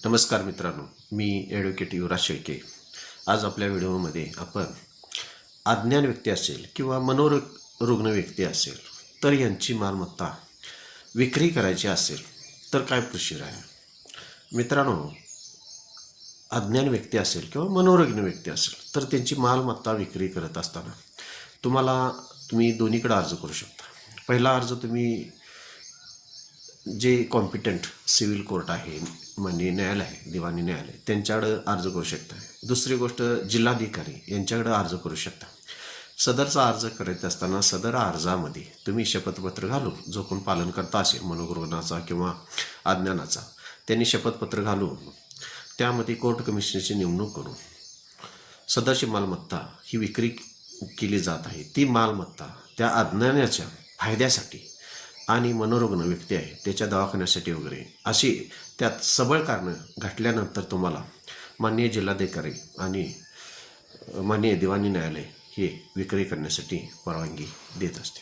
नमस्कार मित्रांनो, मी ॲडव्होकेट युवराज शेळके. आज आपल्या व्हिडिओमध्ये आपण अज्ञान व्यक्ती असेल किंवा मनोरुग्ण व्यक्ती असेल तर यांची मालमत्ता विक्री करायची असेल तर काय प्रोसिजर आहे. मित्रांनो, अज्ञान व्यक्ती असेल किंवा मनोरुग्ण व्यक्ती असेल तर त्यांची मालमत्ता विक्री करत असताना तुम्ही दोन्हीकडे अर्ज करू शकता. पहिला अर्ज तुम्ही जे कॉम्पिटंट सिव्हिल कोर्ट आहे, म्हणजे न्यायालय आहे, दिवाणी न्यायालय, त्यांच्याकडं अर्ज करू शकता. दुसरी गोष्ट, जिल्हाधिकारी यांच्याकडं अर्ज करू शकता. सदरचा अर्ज करत असताना सदर अर्जामध्ये तुम्ही शपथपत्र घालून, जो कोण पालन करता असेल मनोरुग्णाचा किंवा अज्ञानाचा, त्यांनी शपथपत्र घालून त्यामध्ये कोर्ट कमिशनरची नेमणूक करून सदरची मालमत्ता ही विक्री केली जात आहे. ती मालमत्ता त्या अज्ञानाच्या फायद्यासाठी आणि मनोरुग्ण व्यक्ती आहे त्याच्या दवाखान्यासाठी वगैरे अशी त्यात सबळ कारणं घातल्यानंतर तुम्हाला माननीय जिल्हाधिकारी आणि माननीय दिवाणी न्यायालय हे विक्री करण्यासाठी परवानगी देत असते.